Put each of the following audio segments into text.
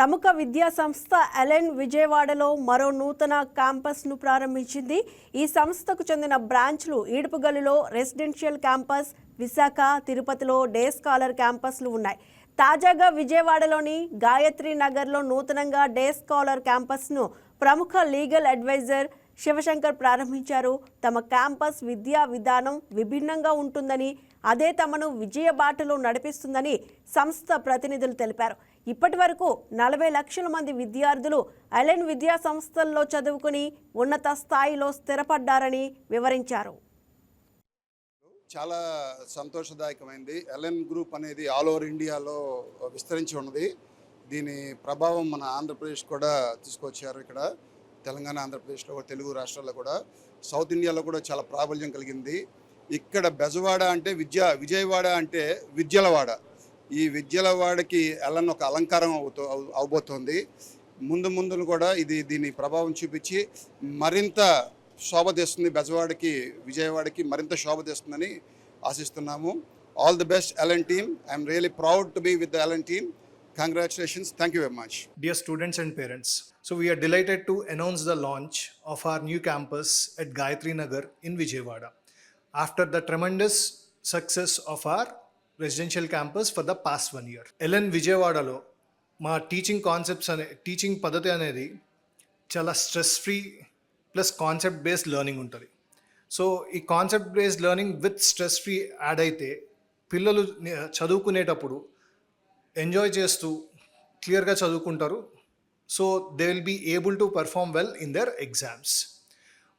ప్రముఖ విద్యా సంస్థ ఎలెన్ విజయవాడలో మరో నూతన క్యాంపస్ను ప్రారంభించింది. ఈ సంస్థకు చెందిన బ్రాంచ్లు ఈడుపుగల్లులో రెసిడెన్షియల్ క్యాంపస్, విశాఖ, తిరుపతిలో డే స్కాలర్ క్యాంపస్లు ఉన్నాయి. తాజాగా విజయవాడలోని గాయత్రి నగర్లో నూతనంగా డే స్కాలర్ క్యాంపస్ను ప్రముఖ లీగల్ అడ్వైజర్ శివశంకర్ ప్రారంభించారు. తమ క్యాంపస్ విద్యా విధానం విభిన్నంగా ఉంటుందని, అదే తమను విజయ బాటలో నడిపిస్తుందని సంస్థ ప్రతినిధులు తెలిపారు. ఇప్పటి వరకు 40 లక్షల మంది విద్యార్థులు ఎలెన్ విద్యా సంస్థల్లో చదువుకుని ఉన్నత స్థాయిలో స్థిరపడ్డారని వివరించారు. చాలా సంతోషదాయకమైంది. ఎలెన్ గ్రూప్ అనేది ఆల్ ఓవర్ ఇండియాలో విస్తరించి ఉన్నది. దీని ప్రభావం మన ఆంధ్రప్రదేశ్ కూడా తీసుకొచ్చారు. ఇక్కడ తెలంగాణ, ఆంధ్రప్రదేశ్లో, తెలుగు రాష్ట్రాల్లో కూడా, సౌత్ ఇండియాలో కూడా చాలా ప్రాబల్యం కలిగింది. ఇక్కడ బెజవాడ అంటే విజయవాడ అంటే విద్యలవాడ. ఈ విద్యలవాడకి ఎలన్ ఒక అలంకారం అవబోతోంది. ముందు కూడా దీని ప్రభావం చూపించి మరింత శోభ తెస్తుంది. బెజవాడకి, విజయవాడకి మరింత శోభ తెస్తుందని ఆశిస్తున్నాము. All the best Allen team. I'm really proud to be with the Allen team. Congratulations. Thank you very much. Dear students and parents, so we are delighted to announce the launch of our new campus at Gayatri Nagar in Vijayawada. After the tremendous success of our residential campus for the past 1 year. Ellen Vijayawada మా teaching concepts teaching పద్ధతి అనేది చాలా stress free plus concept based learning ఉంటుంది. So ఈ concept based learning with stress free add అయితే పిల్లలు చదువుకునేటప్పుడు enjoy చేస్తూ క్లియర్గా చదువుకుంటారు. So they will be able to perform well in their exams.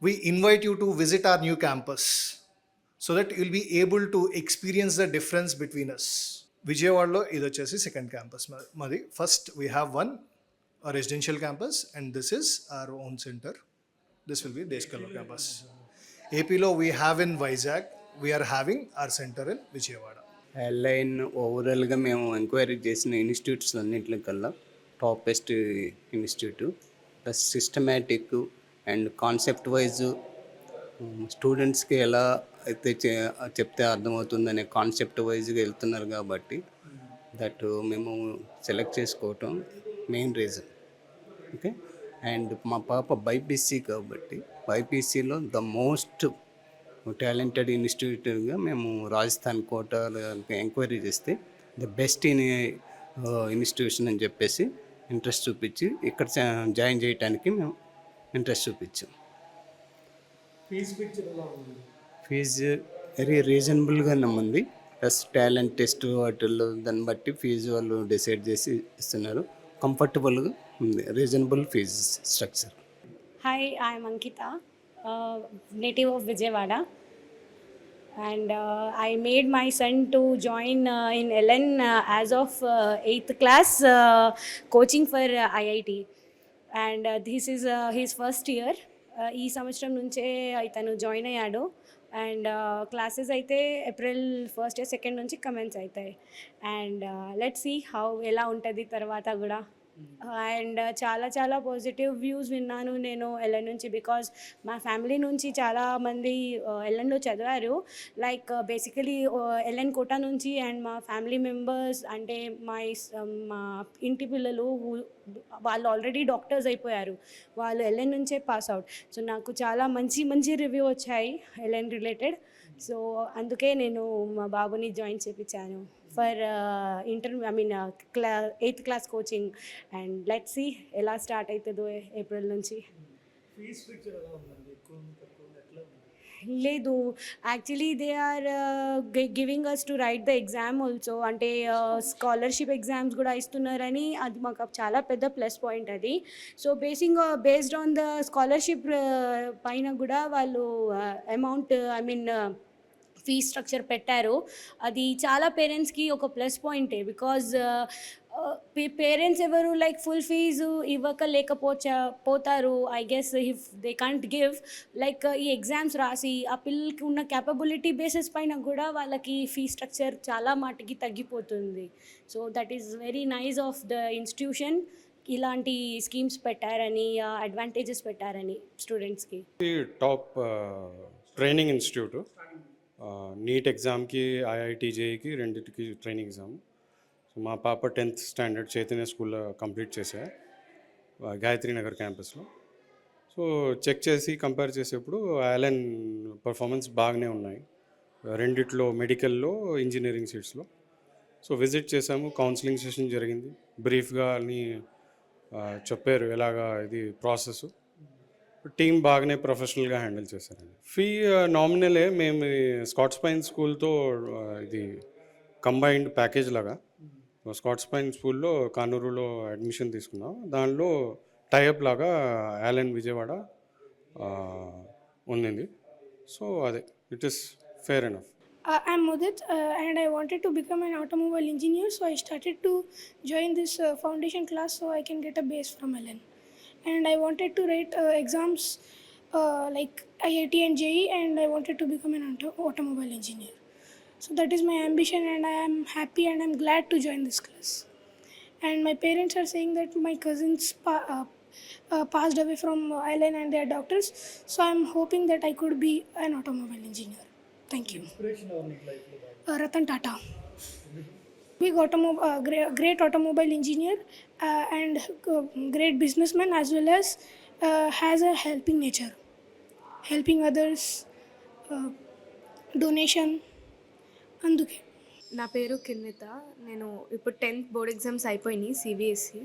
We invite you to visit our new campus so that you will be able to experience the difference between us. విజయవాడలో ఇది వచ్చేసి second campus మాది. First we have one residential campus and this is our own centre. This will be day scholar campus. ఏపీలో we have in Vizag, we are having our centre in Vijayawada. ఎలైన్ ఓవరాల్గా మేము enquiry చేసిన institutes అన్నింటికల్లా topest institute. Plus systematic and concept wise స్టూడెంట్స్కి ఎలా అయితే చెప్తే అర్థమవుతుందనే కాన్సెప్ట్ వైజ్గా వెళ్తున్నారు కాబట్టి దట్ మేము సెలెక్ట్ చేసుకోవటం మెయిన్ రీజన్. ఓకే. అండ్ మా పాప బైపీసీ కాబట్టి బైపీసీలో ద మోస్ట్ టాలెంటెడ్ ఇన్స్టిట్యూట్గా మేము రాజస్థాన్ కోటాలో ఎంక్వైరీ చేస్తే ద బెస్ట్ ఇన్స్టిట్యూషన్ అని చెప్పేసి ఇంట్రెస్ట్ చూపించి ఇక్కడ జాయిన్ చేయడానికి మేము ఇంట్రెస్ట్ చూపించాం. ఫీజు వెరీ రీజనబుల్గానే ఉంది. ప్లస్ టాలెంట్ టెస్ట్ వాటిల్లో దాన్ని బట్టి ఫీజు వాళ్ళు డిసైడ్ చేసి ఇస్తున్నారు. కంఫర్టబుల్గా ఉంది, reasonable fee structure. Hi, I am Ankita, native of Vijayawada, and I made my son to join in Ellen as of 8th class coaching for IIT, and this is his first year. ఈ సంవత్సరం నుంచే ఇతను join అయ్యాడు. And classes అయితే April 1st, 2nd నుంచి commence అవుతాయి. And let's see how ఎలా ఉంటుంది తర్వాత కూడా. అండ్ చాలా పాజిటివ్ వ్యూస్ విన్నాను నేను ఎల్ఎన్ నుంచి. బికాజ్ మా ఫ్యామిలీ నుంచి చాలామంది ఎల్ఎన్లో చదివారు. లైక్ బేసికలీ ఎల్ఎన్ కోటా నుంచి. అండ్ మా ఫ్యామిలీ మెంబర్స్ అంటే మా ఇంటి పిల్లలు వాళ్ళు ఆల్రెడీ డాక్టర్స్ అయిపోయారు. వాళ్ళు ఎల్ఎన్ నుంచే పాస్ అవుట్. సో నాకు చాలా మంచి రివ్యూ వచ్చాయి ఎల్ఎన్ రిలేటెడ్. సో అందుకే నేను మా బాబుని జాయిన్ చేయించాను ఫర్ 8th class కోచింగ్. అండ్ లెట్స్ సీ ఎలా స్టార్ట్ అవుతుందో ఏప్రిల్ నుంచి. లేదు, actually they are giving us to write the exam also. అంటే స్కాలర్షిప్ ఎగ్జామ్స్ కూడా ఇస్తున్నారని అది మాకు చాలా పెద్ద ప్లస్ పాయింట్ అది. So based on the scholarship పైన కూడా వాళ్ళు అమౌంట్ ఫీ స్ట్రక్చర్ పెట్టారు. అది చాలా పేరెంట్స్కి ఒక ప్లస్ పాయింటే. బికాజ్ పేరెంట్స్ ఎవరు లైక్ ఫుల్ ఫీజు పోతారు. I guess if they can't give like ఈ ఎగ్జామ్స్ రాసి ఆ పిల్లలకి ఉన్న క్యాపబిలిటీ బేసిస్ పైన కూడా వాళ్ళకి ఫీ స్ట్రక్చర్ చాలా మాటికి తగ్గిపోతుంది. So that is very nice of the institution. ఇలాంటి స్కీమ్స్ పెట్టారని, అడ్వాంటేజెస్ పెట్టారని స్టూడెంట్స్కి. Top training institute. నీట్ ఎగ్జామ్కి, ఐఐటి జేఈకి రెండింటికి ట్రైనింగ్ ఎగ్జామ్. సో మా పాప 10th స్టాండర్డ్ చైతన్య స్కూల్లో కంప్లీట్ చేశా గాయత్రి నగర్ క్యాంపస్లో. సో చెక్ చేసి కంపేర్ చేసేప్పుడు అలెన్ పర్ఫార్మెన్స్ బాగానే ఉన్నాయి రెండిట్లో, మెడికల్లో, ఇంజనీరింగ్ సీట్స్లో. సో విజిట్ చేసాము, కౌన్సిలింగ్ సెషన్ జరిగింది, బ్రీఫ్గా అన్నీ చెప్పారు ఎలాగా ఇది ప్రాసెస్. టీం బాగానే ప్రొఫెషనల్గా హ్యాండిల్ చేశారండి. ఫీ నామినలే. మేము స్కాట్స్ పైన్ స్కూల్తో ఇది కంబైన్డ్ ప్యాకేజ్ లాగా స్కాట్స్ పైన్ స్కూల్లో కానూరులో అడ్మిషన్ తీసుకున్నాం. దానిలో టైఅప్ లాగా అలెన్ విజయవాడ ఉండింది. సో అదే, it is fair enough. I'm Mudit and I wanted to become an automobile engineer, so I started to join this foundation class so I can get a base from LN. And I wanted to write exams like IIT and JEE, and I wanted to become an automobile engineer. So that is my ambition, and I am happy and I'm glad to join this class. And my parents are saying that my cousins passed away from LN and they are doctors, so I'm hoping that I could be an automobile engineer. Thank you. Ratan Tata, big great automobile engineer and great businessman, as well as has a helping nature, helping others, donation. అందుకే నా పేరు కిన్విత. నేను ఇప్పుడు 10th board exams అయిపోయినాయి CBSE.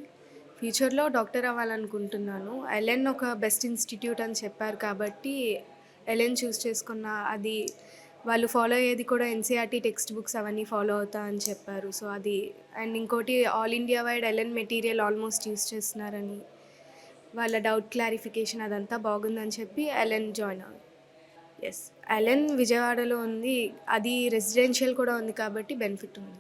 ఫ్యూచర్లో doctor అవ్వాలనుకుంటున్నాను. LN ఒక best institute అని చెప్పారు కాబట్టి ఎల్ఎన్ చూస్ చేసుకున్న. అది వాళ్ళు ఫాలో అయ్యేది కూడా ఎన్సీఆర్టీ టెక్స్ట్ బుక్స్ అవన్నీ ఫాలో అవుతా అని చెప్పారు. సో అది, అండ్ ఇంకోటి all India wide Allen material almost use చేస్తున్నారని, వాళ్ళ డౌట్ క్లారిఫికేషన్ అదంతా బాగుందని చెప్పి ఎల్ఎన్ జాయిన్ అవ్వాలి. ఎస్, ఎల్ఎన్ విజయవాడలో ఉంది, అది రెసిడెన్షియల్ కూడా ఉంది కాబట్టి బెనిఫిట్ ఉంది.